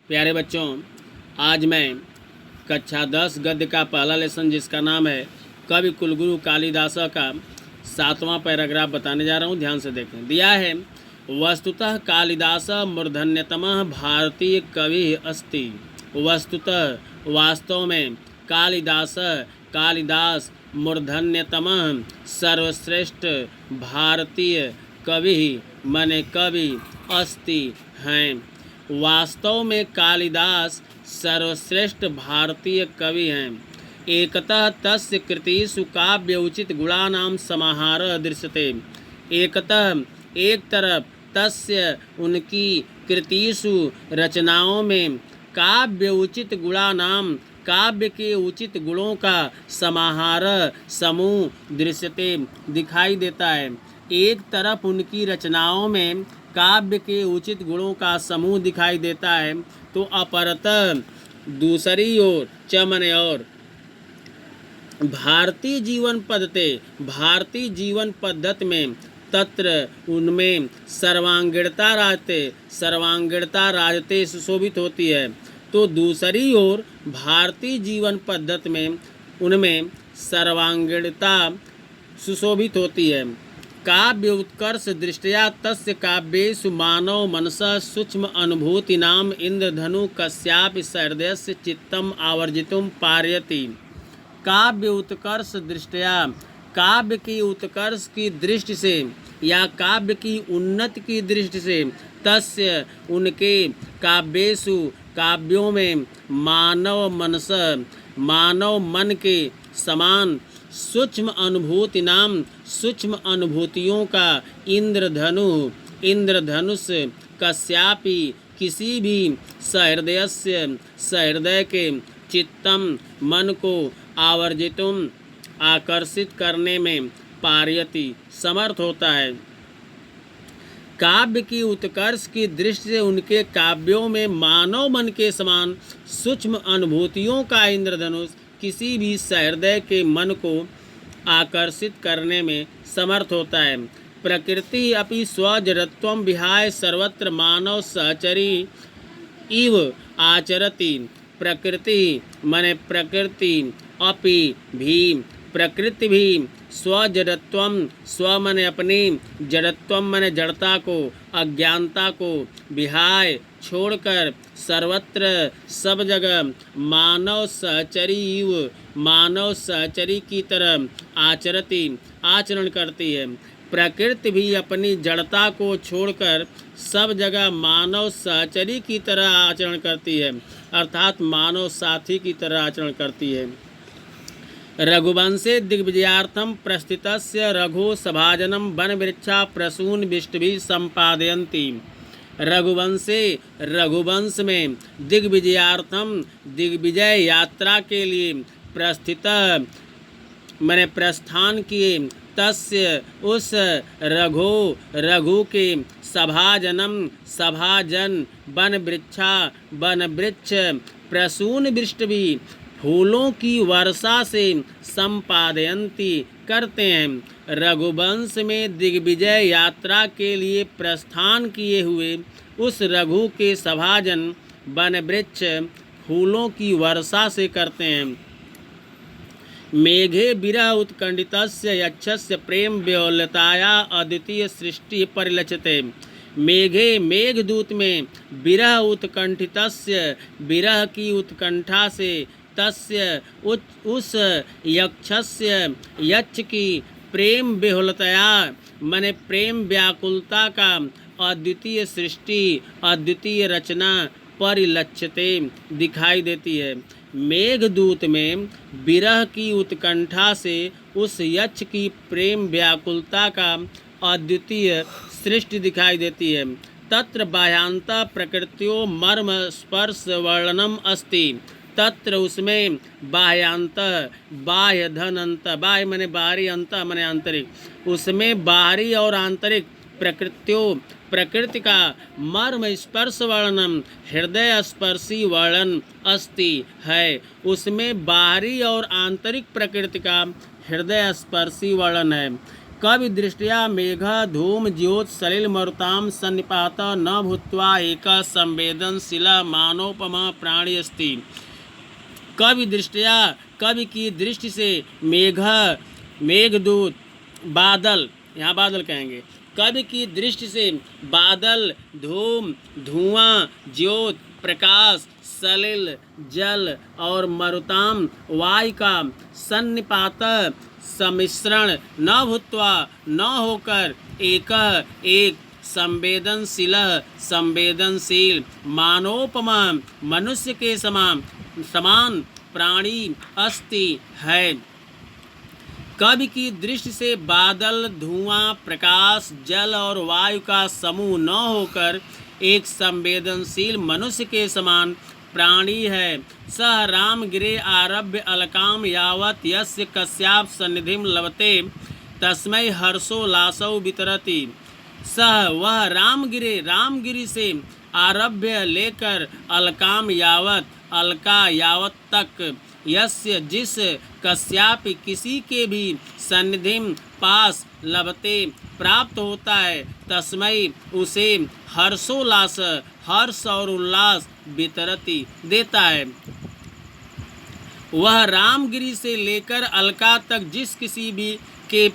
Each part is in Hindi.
प्यारे बच्चों, आज मैं कक्षा 10 गद्य का पहला लेसन जिसका नाम है कवि कुलगुरु कालिदास का 7वां पैराग्राफ बताने जा रहा हूँ। ध्यान से देखें। दिया है, वस्तुतः कालिदास मूर्धन्यतमः भारतीय कवि अस्ति। वस्तुतः वास्तव में कालिदास मूर्धन्यतमः सर्वश्रेष्ठ भारतीय कवि माने कवि अस्ति हैं। वास्तव में कालिदास सर्वश्रेष्ठ भारतीय कवि हैं। एकतः तस्य कृतिषु काव्य उचित गुणानां समाहारः दृश्यते। एकतः एक तरफ तस्य उनकी कृतिषु रचनाओं में काव्य उचित गुणानां काव्य के उचित गुणों का समाहार समूह दृश्यते दिखाई देता है। एक तरफ उनकी रचनाओं में काव्य के उचित गुणों का समूह दिखाई देता है, तो अपरतः दूसरी ओर चमन और भारतीय जीवन पद्धति में तत्र उनमें सर्वांगीणता राजते सुशोभित होती है। तो दूसरी ओर भारतीय जीवन पद्धति में उनमें सर्वांगीणता सुशोभित होती है। काव्य उत्कर्ष दृष्टया तस्य काव्येषु मानव मनसः सूक्ष्म अनुभूतीनाम् इंद्रधनु कस्यापि सहृदयस्य चित्तम् आवर्जितुं पारयति। काव्य उत्कर्ष दृष्टया, काव्य की उत्कर्ष की दृष्टि से या काव्य की उन्नति की दृष्टि से तस्य उनके काव्यों में मानव मन के समान सूक्ष्म अनुभूतियों का इंद्रधनुष कस्यापि किसी भी सहृदय के चित्तम मन को आकर्षित करने में पारयति समर्थ होता है। काव्य की उत्कर्ष की दृष्टि से उनके काव्यों में मानव मन के समान सूक्ष्म अनुभूतियों का इंद्रधनुष किसी भी सहृदय के मन को आकर्षित करने में समर्थ होता है। प्रकृति अपि स्वजड़त्वं विहाय सर्वत्र मानव सहचरी इव आचरति। प्रकृति माने प्रकृति, अपि भी प्रकृति भी स्वजड़त्वं, स्व माने अपनी, जड़त्वं माने जड़ता को, अज्ञानता को, विहाय छोड़कर, सर्वत्र सब जगह, मानव सहचरी की तरह आचरण करती है। प्रकृति भी अपनी जड़ता को छोड़कर सब जगह मानव सहचरी की तरह आचरण करती है, अर्थात मानव साथी की तरह आचरण करती है। रघुवंशे दिग्विजयार्थं प्रस्थितस्य रघु सभाजनं वनवृक्षा प्रसून विष्टभिः सम्पादयन्ति। रघुवंश में दिग्विजय यात्रा के लिए प्रस्थान किए। तस्य उस रघु के सभाजन वनवृक्ष प्रसून वृष्टि फूलों की वर्षा से संपादयन्ति करते हैं। रघुवंश में दिग्विजय यात्रा के लिए प्रस्थान किए हुए उस रघु के सभाजन वनवृक्ष फूलों की वर्षा से करते हैं। मेघे विरह उत्कंठितस्य यक्षस्य प्रेम व्योलताया अद्वितीय सृष्टि परिलक्षते। मेघे मेघदूत में विरह उत्कंठितस्य, विरह की उत्कंठा से, तस्य उस यक्ष की प्रेम विहुलतया माने प्रेम व्याकुलता का अद्वितीय सृष्टि, अद्वितीय रचना परिलक्षते दिखाई देती है। मेघदूत में विरह की उत्कंठा से उस यक्ष की प्रेम व्याकुलता का अद्वितीय सृष्टि दिखाई देती है। तत्र बाह्यांत प्रकृत्यो मर्म स्पर्श वर्णनम अस्ति। तत्र उसमें बाह्यांत, बाह्य धन अंत, बाह्य माने बाहरी, अंत माने आंतरिक, उसमें बाहरी और आंतरिक प्रकृति का मर्म स्पर्श वर्णन, हृदय स्पर्शी वर्णन अस्ति है। उसमें बाहरी और आंतरिक प्रकृति का हृदय स्पर्शी वर्णन है। कवि दृष्टया मेघ धूम ज्योत सलिल मरुताम सन्निपात न भूत्वा एक संवेदनशील मानोपमा प्राणी अस्ति। कवि दृष्टया, कवि की दृष्टि से मेघदूत बादल, यहाँ बादल कहेंगे, कवि की दृष्टि से बादल, धूम, धुआं, ज्योत, प्रकाश, सलिल जल और मरुताम वायु का सन्निपात सम्मिश्रण न भूत्वा न होकर एक संवेदनशील मानोपमा मनुष्य के समान प्राणी अस्ति है। कवि की दृष्टि से बादल, धुआं, प्रकाश, जल और वायु का समूह न होकर एक संवेदनशील मनुष्य के समान प्राणी है। सह राम गिरे आरभ्य अलकाम यावत यस्य कस्याप सन्निधिम लभते तस्मै हर्षोल्लासौ वितरति। सह वह रामगिरी से आरभ्य लेकर अलकाम यावत, अलका यावत तक, यस्य जिस कस्यापि किसी के भी सन्निधिम पास लभते प्राप्त होता है, तस्मै उसे हर्षोल्लास, हर्ष और उल्लास वितरति देता है। वह रामगिरी से लेकर अलका तक जिस किसी के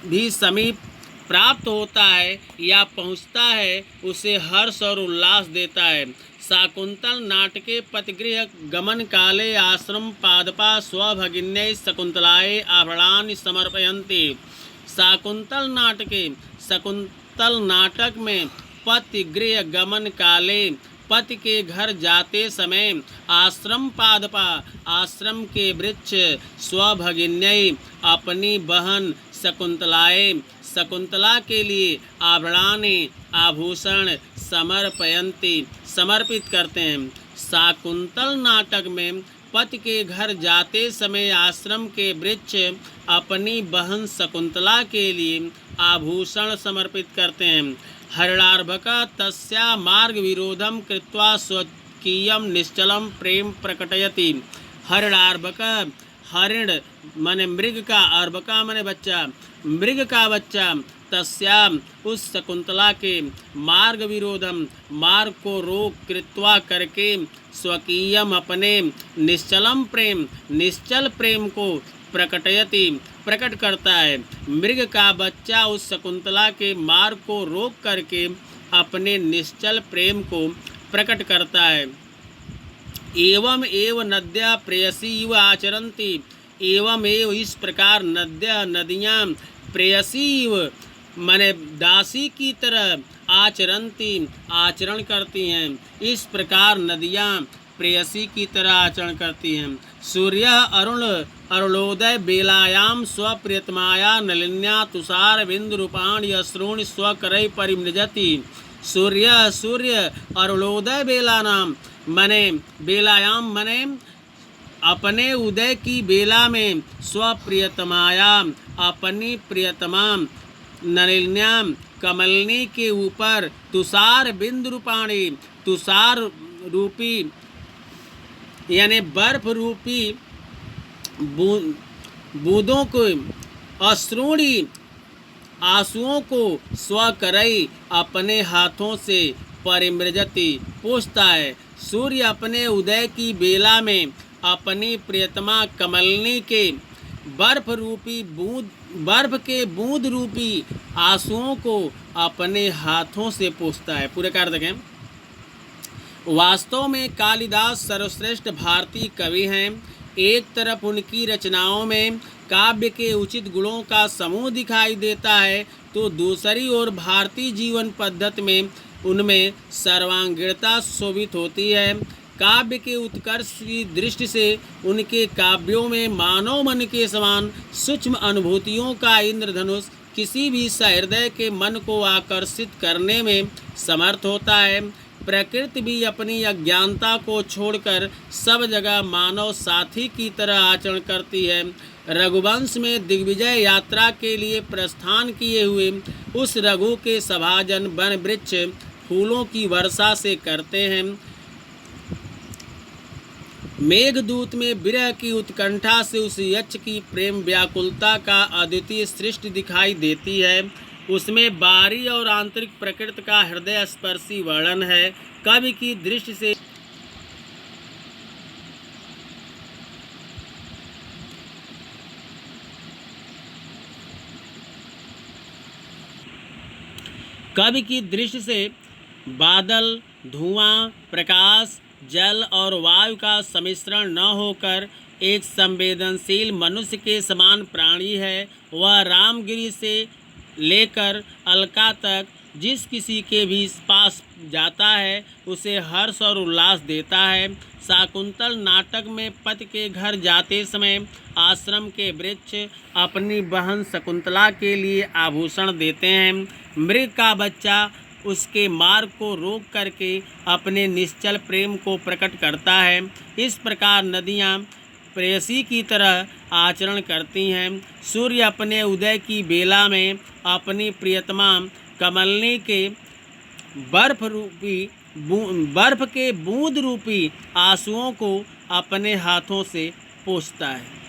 भी समीप प्राप्त होता है या पहुँचता है, उसे हर्ष और उल्लास देता है। शाकुंतल नाटके पतिगृह गमन काले आश्रम पादपा स्वभगिन्यै शकुंतलायै आभरणानि समर्पयन्ति। शाकुंतल नाटक में पतिगृह गमन काले, पति के घर जाते समय, आश्रम पादपा, आश्रम के वृक्ष, स्वभगिन्यै अपनी बहन शकुंतलायै, शकुंतला के लिए आभरणानि आभूषण समर्पयन्ति समर्पित करते हैं। शाकुंतल नाटक में पति के घर जाते समय आश्रम के वृक्ष अपनी बहन शकुंतला के लिए आभूषण समर्पित करते हैं। हरिणार्भका तस्या मार्ग विरोधम कृत्वा स्वकीयम निश्चलम प्रेम प्रकटयति। हरिणार्भका, हरिण माने मृग का, अर्भका माने बच्चा, मृग का बच्चा, तस्याम उस शकुंतला के मार्ग विरोधम, मार्ग को रोक, कृत्वा करके, स्वकीयम अपने, निश्चलम प्रेम, निश्चल प्रेम को प्रकटयति प्रकट करता है। मृग का बच्चा उस शकुंतला के मार्ग को रोक करके अपने निश्चल प्रेम को प्रकट करता है। एवं एव नद्या प्रेयसी इव आचरन्ति। एवं एव इस प्रकार नद्या, नदियाँ, प्रेयसी इव माने दासी की तरह आचरन्ति आचरण करती हैं। इस प्रकार नदियाँ प्रेयसी की तरह आचरण करती हैं। सूर्य अरुणोदय बेलायाम स्वप्रियतमाया नलिन्या तुषार बिंदु रूपाणि अश्रूणि स्वकरै परिमृजति। सूर्य अरुणोदय बेला नाम मने बेलायाम मने अपने उदय की बेला में, स्वप्रियतमाया अपनी प्रियतमा, नलिन्याम कमलनी के ऊपर, तुषार बिंदु रूपाणी तुषार रूपी यानी बर्फ रूपी बूंदों को, अश्रूणी आंसुओं को, स्वकरई अपने हाथों से, परिमृजति पोंछता है। सूर्य अपने उदय की बेला में अपनी प्रियतमा कमलनी के बर्फ के बूंद रूपी आंसुओं को अपने हाथों से पोंछता है। पूरे कार्य देखें। वास्तव में कालिदास सर्वश्रेष्ठ भारतीय कवि हैं। एक तरफ उनकी रचनाओं में काव्य के उचित गुणों का समूह दिखाई देता है, तो दूसरी ओर भारतीय जीवन पद्धति में उनमें सर्वांगीणता शोभित होती है। काव्य के उत्कर्ष की दृष्टि से उनके काव्यों में मानव मन के समान सूक्ष्म अनुभूतियों का इंद्रधनुष किसी भी सहृदय के मन को आकर्षित करने में समर्थ होता है। प्रकृति भी अपनी अज्ञानता को छोड़कर सब जगह मानव साथी की तरह आचरण करती है। रघुवंश में दिग्विजय यात्रा के लिए प्रस्थान किए हुए उस रघु के सभाजन वन वृक्ष फूलों की वर्षा से करते हैं। मेघदूत में विरह की उत्कंठा से उस यक्ष की प्रेम व्याकुलता का अद्वितीय सृष्टि दिखाई देती है। उसमें बाहरी और आंतरिक प्रकृति का हृदय स्पर्शी वर्णन है। कवि की दृष्टि से बादल, धुआं, प्रकाश, जल और वायु का सम्मिश्रण न होकर एक संवेदनशील मनुष्य के समान प्राणी है। वह रामगिरी से लेकर अलका तक जिस किसी के भी पास जाता है उसे हर्ष और उल्लास देता है। शाकुंतल नाटक में पति के घर जाते समय आश्रम के वृक्ष अपनी बहन शकुंतला के लिए आभूषण देते हैं। मृग का बच्चा उसके मार्ग को रोक करके अपने निश्चल प्रेम को प्रकट करता है। इस प्रकार नदियाँ प्रेयसी की तरह आचरण करती हैं। सूर्य अपने उदय की बेला में अपनी प्रियतमा कमलनी के बर्फ के बूंद रूपी आंसुओं को अपने हाथों से पोंछता है।